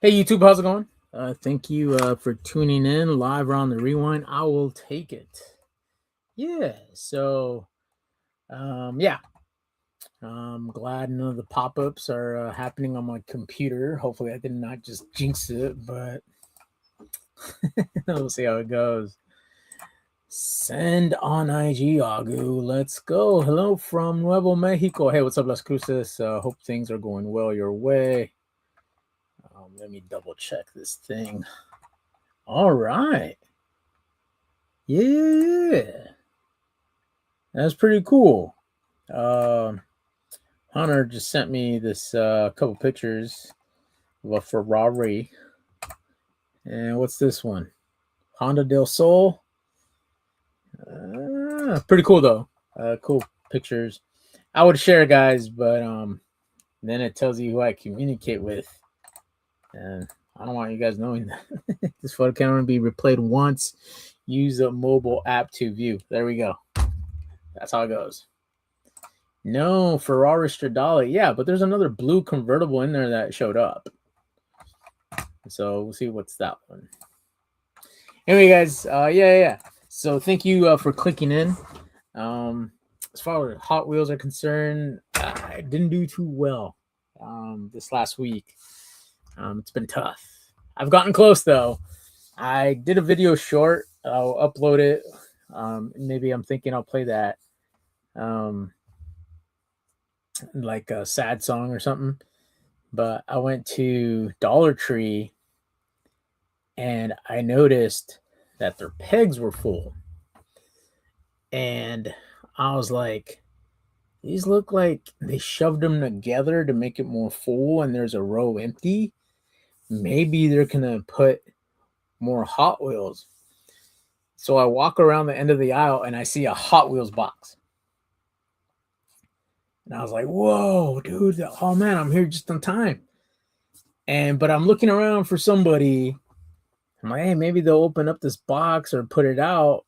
Hey YouTube, how's it going? Thank you for tuning in live on the rewind. I will take it. Yeah, so yeah, I'm glad none of the pop-ups are happening on my computer. Hopefully, I did not just jinx it, but we'll see how it goes. Send on IG, Agu. Let's go. Hello from Nuevo Mexico. Hey, what's up, Las Cruces? Hope things are going well your way. Let me double check this thing. All right. Yeah. That's pretty cool. Hunter just sent me this couple pictures of a Ferrari. And what's this one? Honda del Sol. Pretty cool though. Cool pictures. I would share, guys, but then it tells you who I communicate with, and I don't want you guys knowing that. This photo can only be replayed once. Use a mobile app to view. There we go. That's how it goes. No, Ferrari Stradale. Yeah, but there's another blue convertible in there that showed up. So we'll see what's that one. Anyway, guys, yeah. So thank you for clicking in. As far as Hot Wheels are concerned, I didn't do too well this last week. It's been tough. I've gotten close though. I did a video short. I'll upload it. Maybe I'm thinking I'll play that. Like a sad song or something. But I went to Dollar Tree and I noticed that their pegs were full. And I was like, these look like they shoved them together to make it more full and there's a row empty. Maybe they're going to put more Hot Wheels. So I walk around the end of the aisle and I see a Hot Wheels box. And I was like, whoa, dude. Oh, man, I'm here just on time. But I'm looking around for somebody. I'm like, hey, maybe they'll open up this box or put it out.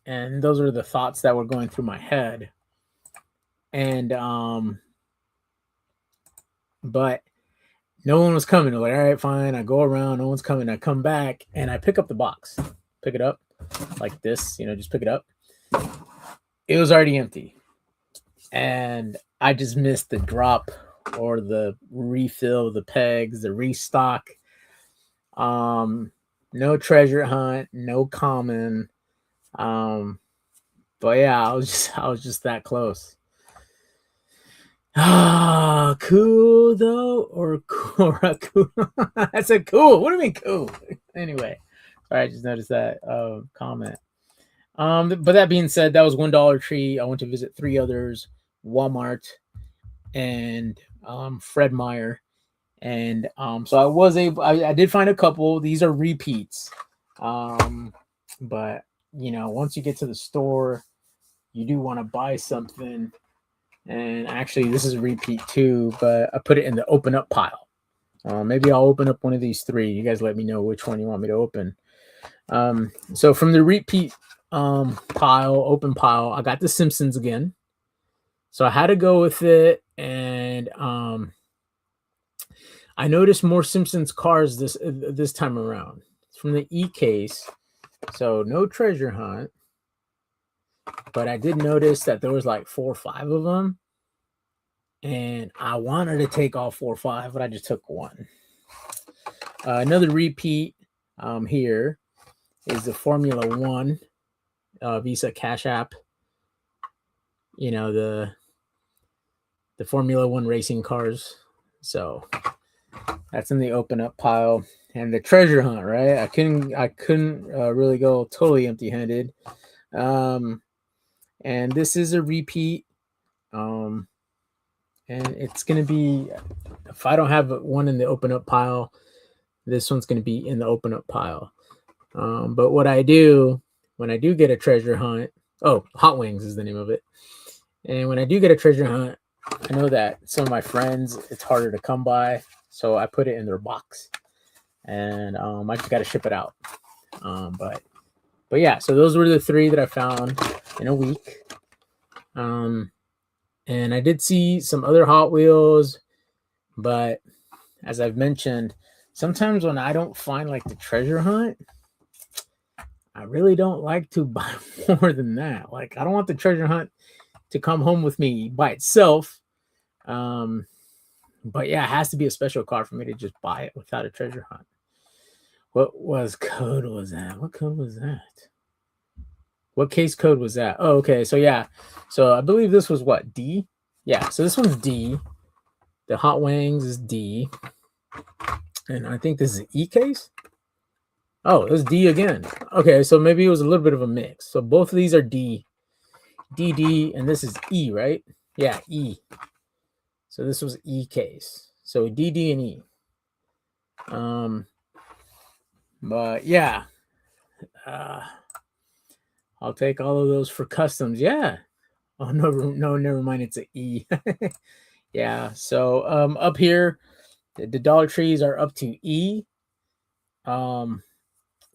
And those are the thoughts that were going through my head. And, but no one was coming. I'm like, all right, fine. I go around. No one's coming. I come back and I pick up the box. Pick it up like this, just pick it up. It was already empty. And I just missed the drop or the refill, the pegs, the restock. No treasure hunt, no common. But yeah, I was just that close. Cool though, or cool? I said cool. What do you mean cool? Anyway, sorry, I just noticed that comment. But that being said, that was $1 Tree. I went to visit 3 others: Walmart and Fred Meyer. And so I was able. I did find a couple. These are repeats. But once you get to the store, you do want to buy something. And actually, this is a repeat too, but I put it in the open up pile. Maybe I'll open up one of these 3. You guys let me know which one you want me to open. So from the repeat open pile, I got the Simpsons again. So I had to go with it, and I noticed more Simpsons cars this time around. It's from the E-case, so no treasure hunt. But I did notice that there was like 4 or 5 of them. And I wanted to take all 4 or 5, but I just took 1. Another repeat here is the Formula 1 Visa Cash App. The Formula 1 racing cars. So that's in the open up pile. And the treasure hunt, right? I couldn't really go totally empty-handed. And this is a repeat. And it's going to be, if I don't have one in the open up pile, this one's going to be in the open up pile. But what I do when I do get a treasure hunt, Hot Wings is the name of it. And when I do get a treasure hunt, I know that some of my friends, it's harder to come by. So I put it in their box. And I just got to ship it out. But yeah, so those were the 3 that I found in a week. And I did see some other Hot Wheels, but as I've mentioned, sometimes when I don't find like the treasure hunt, I really don't like to buy more than that. Like, I don't want the treasure hunt to come home with me by itself. But yeah, it has to be a special card for me to just buy it without a treasure hunt. What code was that? What code was that? What case code was that? Oh, okay. So yeah. So I believe this was what? D? Yeah. So this one's D. The Hot Wings is D. And I think this is E case. Oh, it was D again. Okay, so maybe it was a little bit of a mix. So both of these are D. D, and this is E, right? Yeah, E. So this was E case. So D, and E. But yeah. I'll take all of those for customs. Yeah. Oh no, never mind. It's an E. Yeah. So up here, the Dollar Trees are up to E.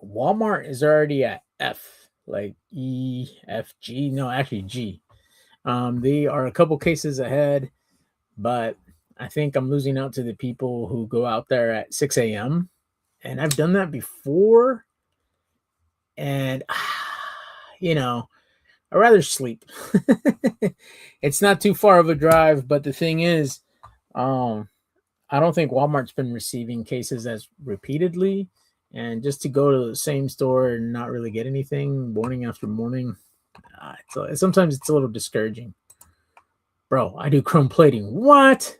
Walmart is already at F, like E, F, G. No, actually G. They are a couple cases ahead, but I think I'm losing out to the people who go out there at 6 a.m. And I've done that before. And, you know, I'd rather sleep. It's not too far of a drive, but the thing is, I don't think Walmart's been receiving cases as repeatedly. And just to go to the same store and not really get anything morning after morning, sometimes it's a little discouraging. Bro, I do chrome plating. What?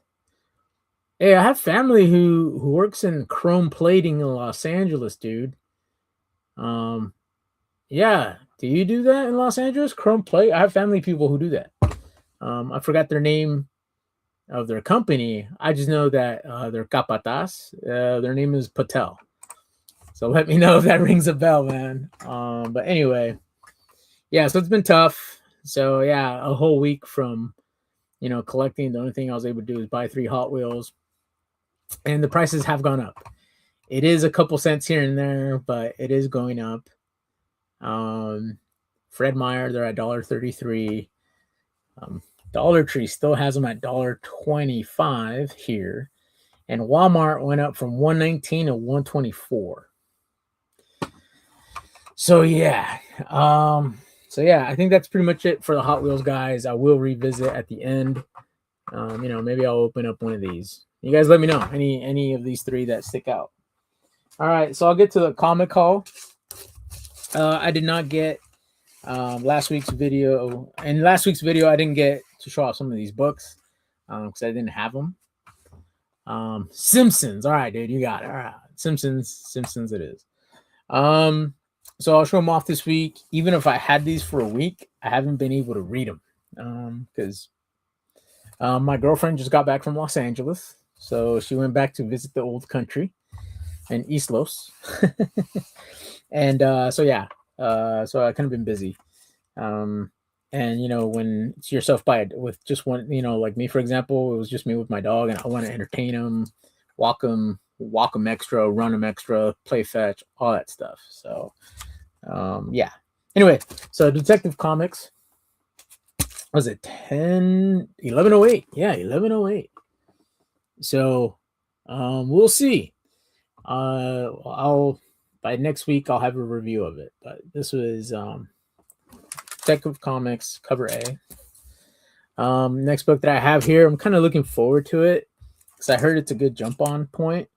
Hey, I have family who works in chrome plating in Los Angeles, dude. Yeah. Do you do that in Los Angeles? Chrome plate? I have family people who do that. I forgot their name of their company. I just know that they're capataz. Their name is Patel. So let me know if that rings a bell, man. But anyway, yeah, so it's been tough. So yeah, a whole week from, collecting. The only thing I was able to do is buy 3 Hot Wheels, and the prices have gone up. It is a couple cents here and there, but it is going up. Fred Meyer, they're at $1.33. Dollar Tree still has them at $1.25 here, and Walmart went up from $1.19 to $1.24. So yeah, I think that's pretty much it for the Hot Wheels, guys. I will revisit at the end. Maybe I'll open up one of these. You guys let me know any of these 3 that stick out. All right, so I'll get to the comic haul. I did not get last week's video. In last week's video, I didn't get to show off some of these books because I didn't have them. Simpsons. All right, dude, you got it. All right, Simpsons it is. So I'll show them off this week. Even if I had these for a week, I haven't been able to read them because my girlfriend just got back from Los Angeles, so she went back to visit the old country in East Los. And so I kind of been busy. And when it's yourself with just one, like me, for example, it was just me with my dog, and I want to entertain him, walk him extra, run him extra, play fetch, all that stuff. So yeah. Anyway, so Detective Comics, was it 1108? Yeah, 1108. So we'll see. By next week I'll have a review of it. But this was Detective Comics cover A. Next book that I have here, I'm kind of looking forward to it because I heard it's a good jump on point.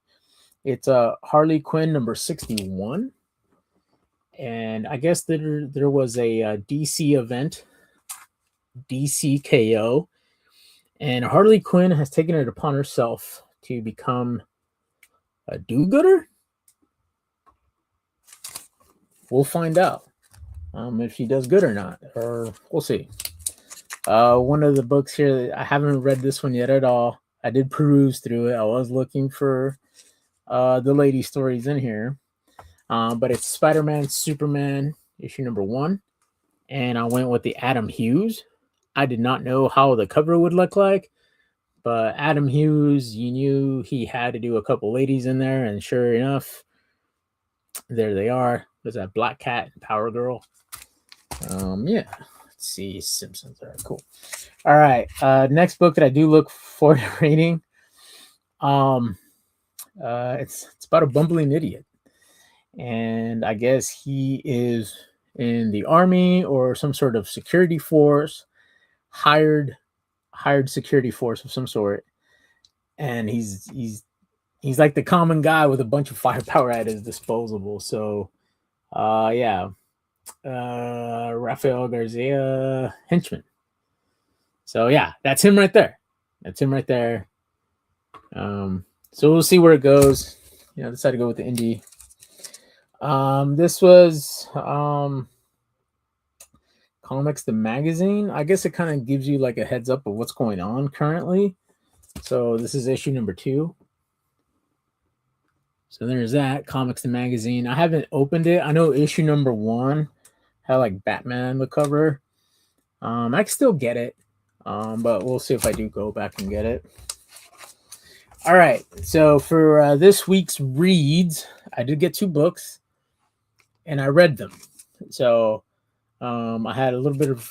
It's Harley Quinn number 61. And I guess there was a DC event, DCKO, and Harley Quinn has taken it upon herself to become a do-gooder. We'll find out if she does good or not, or we'll see. One of the books here, I haven't read this one yet at all. I did peruse through it. I was looking for the lady stories in here. But it's Spider-Man, Superman, issue number 1. And I went with the Adam Hughes. I did not know how the cover would look like, but Adam Hughes, you knew he had to do a couple ladies in there, and sure enough, there they are. There's that Black Cat and Power Girl. Yeah. Let's see. Simpsons. All right, cool. All right. Next book that I do look forward to reading. It's about a bumbling idiot, and I guess he is in the army or some sort of security force, hired security force of some sort, and he's like the common guy with a bunch of firepower at his disposal. So, yeah, Rafael Garcia henchman. So yeah, that's him right there. That's him right there. So we'll see where it goes. Decided to go with the indie. This was Comics the Magazine. I guess it kind of gives you like a heads up of what's going on currently. So this is issue number 2. So there's that, Comics the Magazine. I haven't opened it. I know issue number 1 had like Batman the cover. I can still get it, but we'll see if I do go back and get it. All right, so for this week's reads, I did get 2 books, and I read them. So I had a little bit of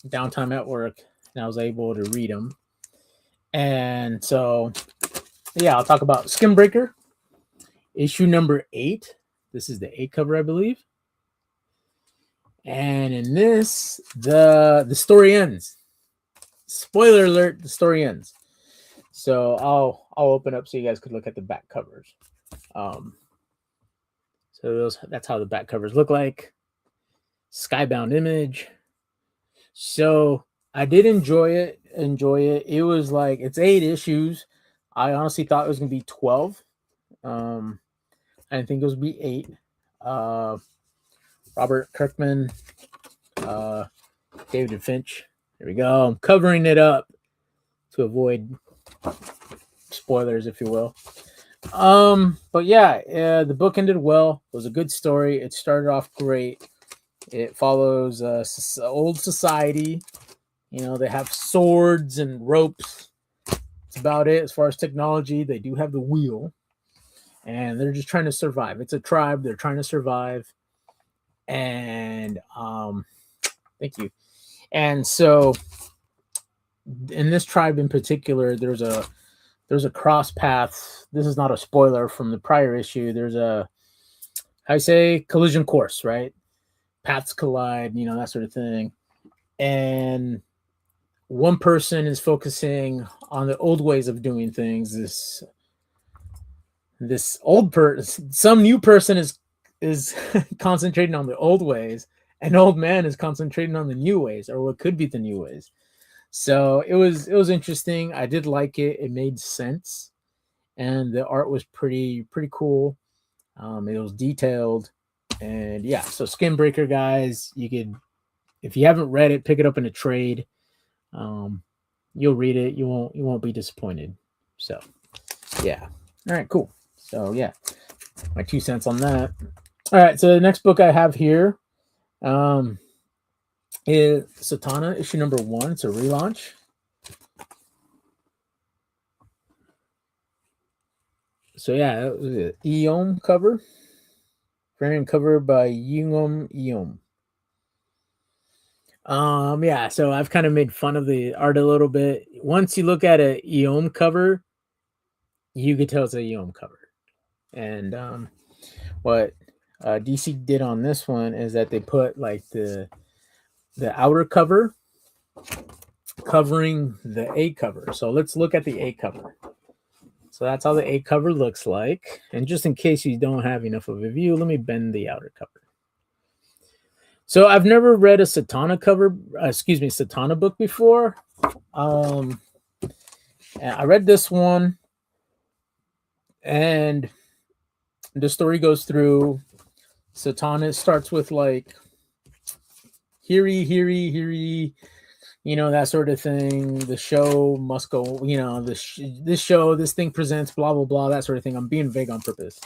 downtime at work, and I was able to read them. And so, yeah, I'll talk about Skinbreaker, issue number 8. This is the 8 cover, I believe. And in this, the story ends. Spoiler alert, the story ends. So I'll open up so you guys could look at the back covers. So that's how the back covers look like. Skybound image. So I did enjoy it. It was like, it's 8 issues. I honestly thought it was gonna be 12. I didn't think it was gonna be 8. Robert Kirkman, David Finch. There we go. I'm covering it up to avoid spoilers, if you will. But yeah, the book ended well. It was a good story. It started off great. It follows old society. They have swords and ropes. That's about it as far as technology. They do have the wheel, and they're just trying to survive. It's a tribe. They're trying to survive. And thank you. And so in this tribe in particular, there's a cross path. This is not a spoiler from the prior issue. There's a, how you say, collision course, right? Paths collide, that sort of thing. And one person is focusing on the old ways of doing things. This old person, some new person is concentrating on the old ways. An old man is concentrating on the new ways, or what could be the new ways. So it was interesting. I did like it. It made sense, and the art was pretty cool. It was detailed, and yeah. So Skinbreaker, guys, you could, if you haven't read it, pick it up in a trade. You'll read it. You won't be disappointed. So yeah. All right, cool. So yeah, my 2 cents on that. All right, so the next book I have here is Satana, issue number 1. It's a relaunch. So yeah, it was an Eom cover. Variant cover by Eom. Yeah, so I've kind of made fun of the art a little bit. Once you look at a Eom cover, you could tell it's a Eom cover. And what DC did on this one is that they put like the outer cover covering the A cover. So let's look at the A cover. So that's how the A cover looks like. And just in case you don't have enough of a view, let me bend the outer cover. So I've never read a Satana Satana book before. And I read this one, and the story goes through. Satana starts with like Hiri, that sort of thing. The show must go, this thing presents blah, blah, blah, that sort of thing. I'm being vague on purpose.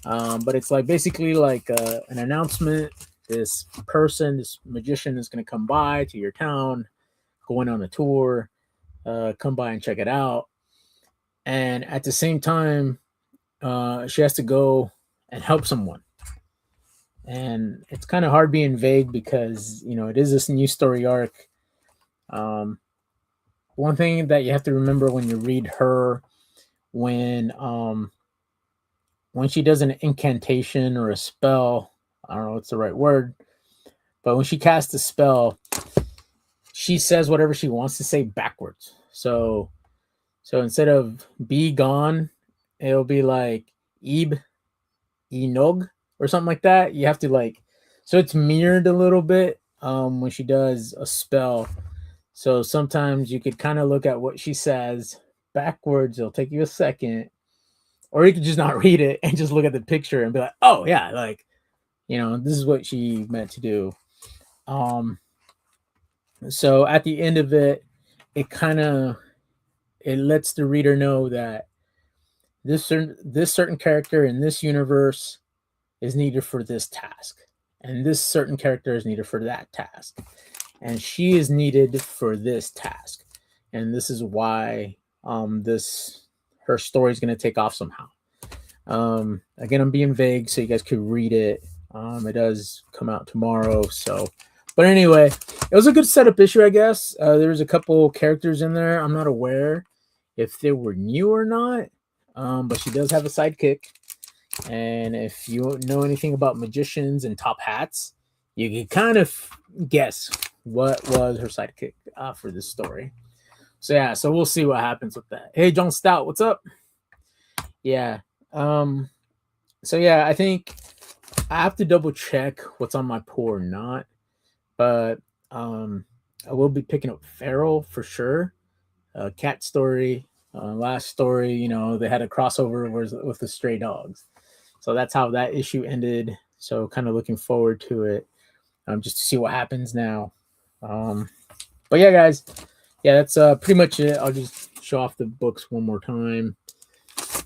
But it's like basically like an announcement. This magician is going to come by to your town, going on a tour, come by and check it out. And at the same time, she has to go and help someone. And it's kind of hard being vague because, it is this new story arc. One thing that you have to remember when you read her, when when she does an incantation or a spell, I don't know what's the right word, but when she casts a spell, she says whatever she wants to say backwards. So instead of be gone, it'll be like Ib, Enog, or something like that. You have to like, so it's mirrored a little bit when she does a spell. So sometimes you could kind of look at what she says backwards. It'll take you a second, or you could just not read it and just look at the picture and be like, oh yeah, like, this is what she meant to do. So at the end of it, it lets the reader know that this certain character in this universe is needed for this task, and this certain character is needed for that task, and she is needed for this task, and this is why her story is going to take off somehow. Again, I'm being vague so you guys could read it. It does come out tomorrow, but anyway, it was a good setup issue, I guess. There's a couple characters in there. I'm not aware if they were new or not, but she does have a sidekick. And if you know anything about magicians and top hats, you can kind of guess what was her sidekick for this story. So we'll see what happens with that. Hey, John Stout, what's up? Yeah. I think I have to double check what's on my pull or not, but I will be picking up Feral for sure. Cat story, last story, they had a crossover with the Stray Dogs. So that's how that issue ended. So kind of looking forward to it, just to see what happens now. But yeah, guys, that's pretty much it. I'll just show off the books one more time.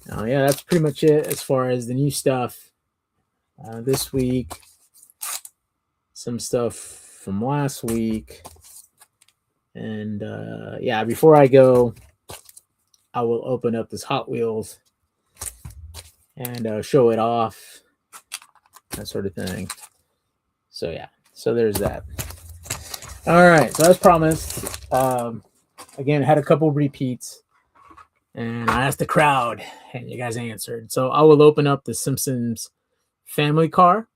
That's pretty much it as far as the new stuff this week. Some stuff from last week. And before I go, I will open up this Hot Wheels and show it off, that sort of thing. So there's that. All right, so as promised, again, had a couple repeats, and I asked the crowd, and you guys answered. So I will open up the Simpsons family car,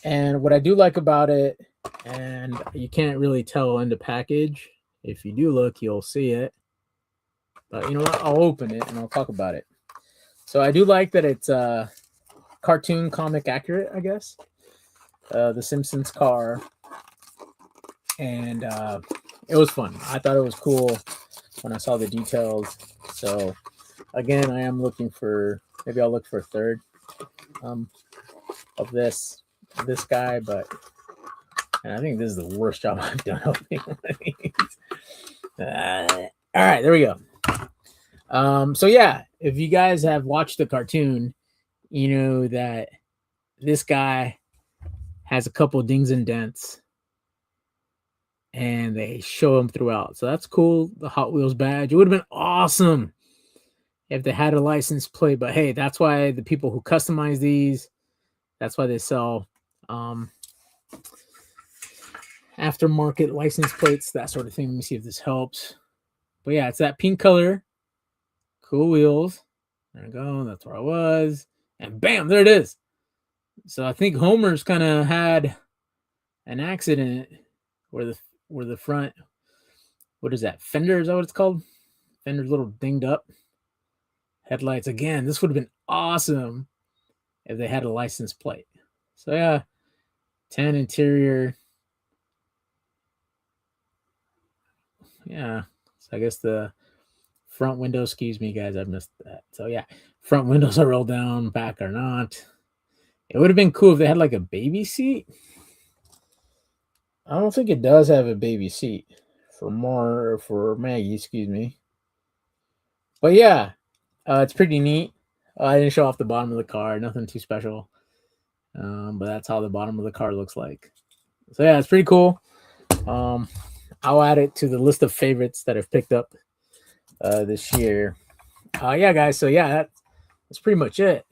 and what I do like about it, and you can't really tell in the package. If you do look, you'll see it. But you know what? I'll open it and I'll talk about it. So I do like that it's cartoon comic accurate, I guess. The Simpsons car. And it was fun. I thought it was cool when I saw the details. So again, I am looking for, maybe I'll look for a third of this guy, but I think this is the worst job I've done opening one of these. All right, there we go. If you guys have watched the cartoon, you know that this guy has a couple dings and dents, and they show him throughout. So that's cool. The Hot Wheels badge. It would have been awesome if they had a license plate, but hey, that's why the people who customize these, that's why they sell aftermarket license plates, that sort of thing. Let me see if this helps. But yeah, it's that pink color. Cool wheels. There we go. That's where I was. And bam, there it is. So I think Homer's kind of had an accident where the front, what is that? Fender, is that what it's called? Fender's a little dinged up. Headlights again. This would have been awesome if they had a license plate. So yeah, 10 interior. Yeah. So I guess the front window, excuse me guys, I missed that. So yeah, front windows are rolled down, back are not. It would have been cool if they had like a baby seat. I don't think it does have a baby seat for Maggie, excuse me. But yeah, it's pretty neat. I didn't show off the bottom of the car, nothing too special. But that's how the bottom of the car looks like. So yeah, it's pretty cool. I'll add it to the list of favorites that I've picked up this year. Yeah, guys. So yeah, that's pretty much it.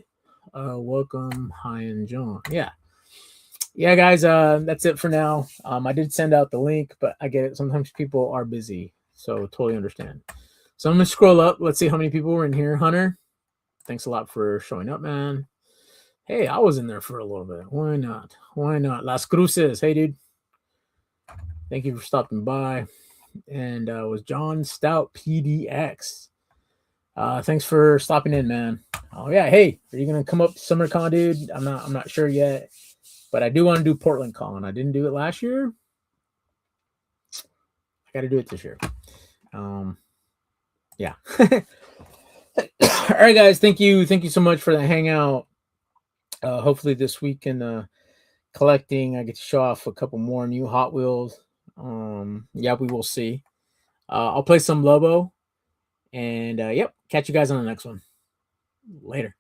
Welcome, Hi and John. Yeah, guys. That's it for now. I did send out the link, but I get it. Sometimes people are busy, so totally understand. So I'm gonna scroll up. Let's see how many people were in here. Hunter, Thanks a lot for showing up, man. Hey, I was in there for a little bit. Why not? Why not? Las Cruces. Hey, dude. Thank you for stopping by. And was John Stout PDX. Thanks for stopping in, man. Oh yeah, hey, are you gonna come up to SummerCon, dude? I'm not sure yet, but I do want to do Portland Con. I didn't do it last year. I got to do it this year. Yeah. All right, guys. Thank you so much for the hangout. Hopefully this week in collecting, I get to show off a couple more new Hot Wheels. Yeah, we will see. I'll play some Lobo, and yep, catch you guys on the next one. Later.